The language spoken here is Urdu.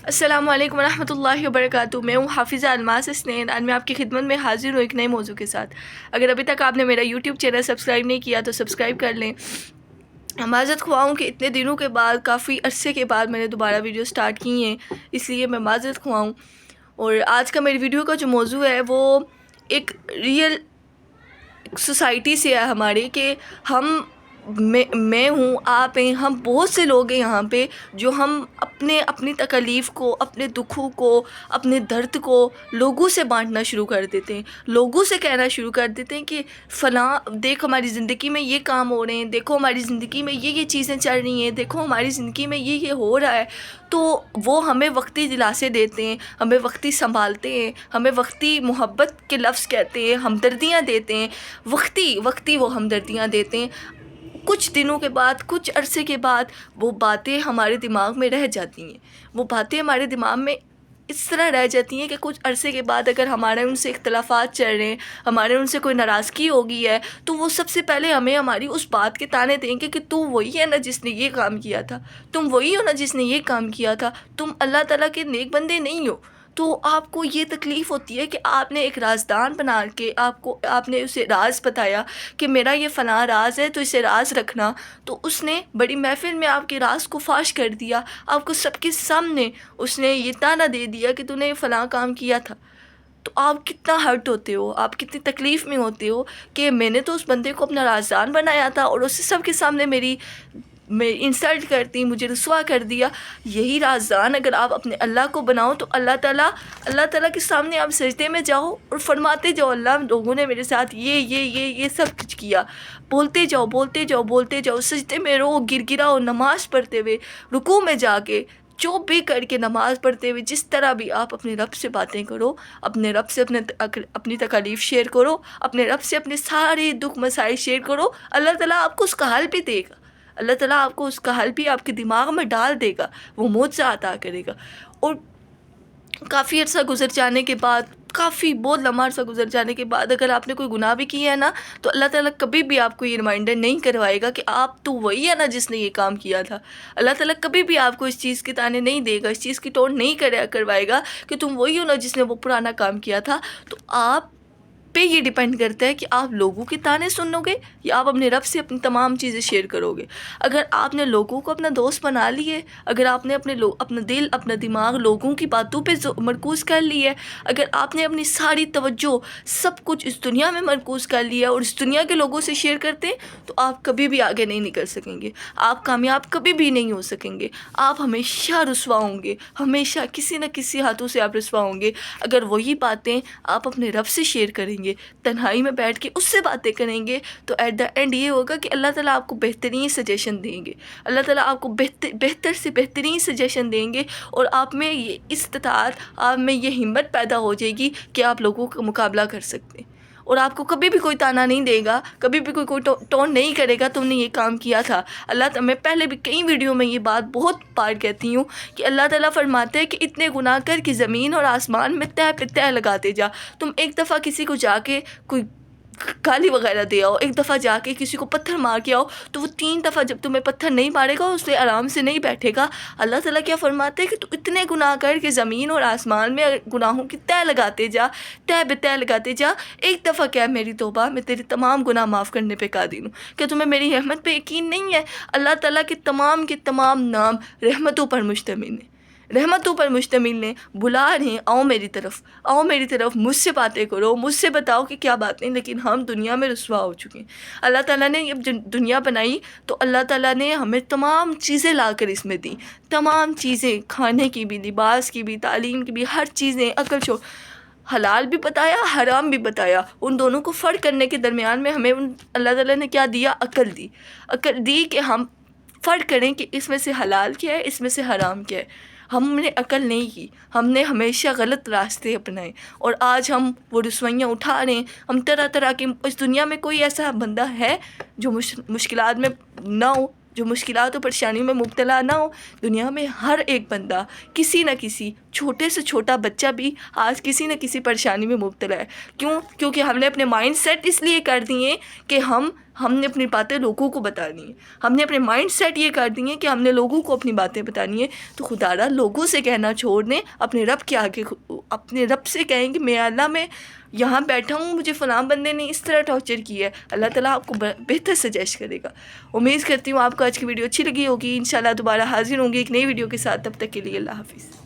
السلام علیکم ورحمۃ اللہ وبرکاتہ. میں ہوں حافظہ الماس اسنین، آج میں آپ کی خدمت میں حاضر ہوں ایک نئے موضوع کے ساتھ. اگر ابھی تک آپ نے میرا یوٹیوب چینل سبسکرائب نہیں کیا تو سبسکرائب کر لیں. معذرت خواہ ہوں کہ اتنے دنوں کے بعد، کافی عرصے کے بعد میں نے دوبارہ ویڈیو سٹارٹ کی ہیں، اس لیے میں معذرت خواہ ہوں. اور آج کا میری ویڈیو کا جو موضوع ہے وہ ایک ریئل سوسائٹی سے ہے ہماری، کہ میں ہوں، آپ ہیں، ہم بہت سے لوگ ہیں یہاں پہ جو ہم اپنی تکالیف کو، اپنے دکھوں کو، اپنے درد کو لوگوں سے بانٹنا شروع کر دیتے ہیں. لوگوں سے کہنا شروع کر دیتے ہیں کہ فلاں دیکھ ہماری زندگی میں یہ کام ہو رہے ہیں، دیکھو ہماری زندگی میں یہ چیزیں چل رہی ہیں، دیکھو ہماری زندگی میں یہ ہو رہا ہے. تو وہ ہمیں وقتی دلاسے دیتے ہیں، ہمیں وقتی سنبھالتے ہیں، ہمیں وقتی محبت کے لفظ کہتے ہیں، ہمدردیاں دیتے ہیں، وقتی وہ ہمدردیاں دیتے ہیں. کچھ دنوں کے بعد، کچھ عرصے کے بعد وہ باتیں ہمارے دماغ میں رہ جاتی ہیں. وہ باتیں ہمارے دماغ میں اس طرح رہ جاتی ہیں کہ کچھ عرصے کے بعد اگر ہمارے ان سے اختلافات چل رہے ہیں، ہمارے ان سے کوئی ناراضگی ہو گئی ہے، تو وہ سب سے پہلے ہمیں ہماری اس بات کے طعنے دیں گے کہ تم وہی ہے نا جس نے یہ کام کیا تھا، تم وہی ہو نا جس نے یہ کام کیا تھا، تم اللہ تعالیٰ کے نیک بندے نہیں ہو. تو آپ کو یہ تکلیف ہوتی ہے کہ آپ نے ایک رازدان بنا کے آپ نے اسے راز بتایا کہ میرا یہ فلاں راز ہے تو اسے راز رکھنا. تو اس نے بڑی محفل میں آپ کے راز کو فاش کر دیا، آپ کو سب کے سامنے اس نے یہ طعنہ دے دیا کہ تو نے یہ فلاں کام کیا تھا. تو آپ کتنا ہرٹ ہوتے ہو، آپ کتنی تکلیف میں ہوتے ہو کہ میں نے تو اس بندے کو اپنا رازدان بنایا تھا اور اسے سب کے سامنے میں انسلٹ کرتی، مجھے رسوا کر دیا. یہی رازدان اگر آپ اپنے اللہ کو بناؤ تو اللہ تعالیٰ کے سامنے آپ سجدے میں جاؤ اور فرماتے جاؤ، اللہ لوگوں نے میرے ساتھ یہ سب کچھ کیا. بولتے جاؤ، سجدے میں رو، گر گراؤ، نماز پڑھتے ہوئے، رکوع میں جا کے، جو بھی کر کے نماز پڑھتے ہوئے، جس طرح بھی آپ اپنے رب سے باتیں کرو، اپنے رب سے اپنی تکالیف شیئر کرو، اپنے رب سے اپنے سارے دکھ مسائل شیئر کرو. اللہ تعالیٰ آپ کو اس کا حل بھی دے گا، اللہ تعالیٰ آپ کو اس کا حل بھی آپ کے دماغ میں ڈال دے گا، وہ معجزہ عطا کرے گا. اور کافی عرصہ گزر جانے کے بعد، بہت لمبا عرصہ گزر جانے کے بعد اگر آپ نے کوئی گناہ بھی کیا ہے نا، تو اللہ تعالیٰ کبھی بھی آپ کو یہ ریمائنڈر نہیں کروائے گا کہ آپ تو وہی ہے نا جس نے یہ کام کیا تھا. اللہ تعالیٰ کبھی بھی آپ کو اس چیز کے طعنے نہیں دے گا، اس چیز کی ٹونٹ نہیں کروائے گا کہ تم وہی ہو نا جس نے وہ پرانا کام کیا تھا. تو آپ پہ یہ ڈیپینڈ کرتا ہے کہ آپ لوگوں کے طعنے سنو گے یا آپ اپنے رب سے اپنی تمام چیزیں شیئر کرو گے. اگر آپ نے لوگوں کو اپنا دوست بنا لی ہے، اگر آپ نے اپنا دل، اپنا دماغ لوگوں کی باتوں پہ مرکوز کر لی ہے، اگر آپ نے اپنی ساری توجہ، سب کچھ اس دنیا میں مرکوز کر لیا اور اس دنیا کے لوگوں سے شیئر کرتے ہیں، تو آپ کبھی بھی آگے نہیں نکل سکیں گے، آپ کامیاب کبھی بھی نہیں ہو سکیں گے. آپ ہمیشہ رسوا ہوں گے، ہمیشہ کسی نہ کسی ہاتھوں سے آپ رسوا ہوں گے. اگر وہی باتیں آپ اپنے رب سے شیئر کریں گے، تنہائی میں بیٹھ کے اس سے باتیں کریں گے، تو ایٹ دا اینڈ یہ ہوگا کہ اللہ تعالیٰ آپ کو بہترین سجیشن دیں گے، اللہ تعالیٰ آپ کو بہتر سے بہترین سجیشن دیں گے. اور آپ میں یہ استطاعت، آپ میں یہ ہمت پیدا ہو جائے گی کہ آپ لوگوں کا مقابلہ کر سکتے ہیں. اور آپ کو کبھی بھی کوئی طعنہ نہیں دے گا، کبھی بھی کوئی ٹون نہیں کرے گا تم نے یہ کام کیا تھا. میں پہلے بھی کئی ویڈیو میں یہ بات بہت بار کہتی ہوں کہ اللہ تعالیٰ فرماتے ہیں کہ اتنے گناہ کر کہ زمین اور آسمان میں تہ پہ تہ لگاتے جا. تم ایک دفعہ کسی کو جا کے کوئی گالی وغیرہ دے آؤ، ایک دفعہ جا کے کسی کو پتھر مار کے آؤ، تو وہ 3 دفعہ جب تمہیں پتھر نہیں مارے گا، اس سے آرام سے نہیں بیٹھے گا. اللہ تعالیٰ کیا فرماتے ہیں کہ تو اتنے گناہ کر کہ زمین اور آسمان میں گناہوں کی تہ لگاتے جا، تہ بہ تہ لگاتے جا. ایک دفعہ کیا میری توبہ، میں تیری تمام گناہ معاف کرنے پہ قادر ہوں. کیا تمہیں میری رحمت پہ یقین نہیں ہے؟ اللہ تعالیٰ کے تمام نام رحمتوں پر مشتمل ہیں، رحمتوں پر مشتمل ہیں. بلا رہے ہیں، آؤ میری طرف، مجھ سے باتیں کرو، مجھ سے بتاؤ کہ کیا باتیں. لیکن ہم دنیا میں رسوا ہو چکے ہیں. اللہ تعالیٰ نے جب دنیا بنائی تو اللہ تعالیٰ نے ہمیں تمام چیزیں لا کر اس میں دیں، تمام چیزیں، کھانے کی بھی، لباس کی بھی، تعلیم کی بھی، ہر چیزیں. حلال بھی بتایا، حرام بھی بتایا. ان دونوں کو فرق کرنے کے درمیان میں ہمیں اللہ تعالیٰ نے کیا دیا؟ عقل دی کہ ہم فرق کریں کہ اس میں سے حلال کیا ہے، اس میں سے حرام کیا ہے. ہم نے عقل نہیں کی، ہم نے ہمیشہ غلط راستے اپنائے اور آج ہم وہ رسوائیاں اٹھا رہے ہیں. ہم طرح کی، اس دنیا میں کوئی ایسا بندہ ہے جو مشکلات میں نہ ہو، جو مشکلات و پریشانیوں میں مبتلا نہ ہو. دنیا میں ہر ایک بندہ کسی نہ کسی چھوٹے سے چھوٹا بچہ بھی آج کسی نہ کسی پریشانی میں مبتلا ہے. کیوں؟ کیونکہ ہم نے اپنے مائنڈ سیٹ اس لیے کر دیے کہ ہم نے اپنی باتیں لوگوں کو بتانی ہیں. ہم نے اپنے مائنڈ سیٹ یہ کر دیے کہ ہم نے لوگوں کو اپنی باتیں بتانی ہیں. تو خدا را لوگوں سے کہنا چھوڑ دیں، اپنے رب کے آگے اپنے رب سے کہیں کہ میں اللہ میں یہاں بیٹھا ہوں، مجھے فلاں بندے نے اس طرح ٹارچر کیا ہے. اللہ تعالیٰ آپ کو بہتر سجیسٹ کرے گا. امید کرتی ہوں آپ کو آج کی ویڈیو اچھی لگی ہوگی. انشاءاللہ دوبارہ حاضر ہوں گی ایک نئی ویڈیو کے ساتھ. تب تک کے لیے اللہ حافظ.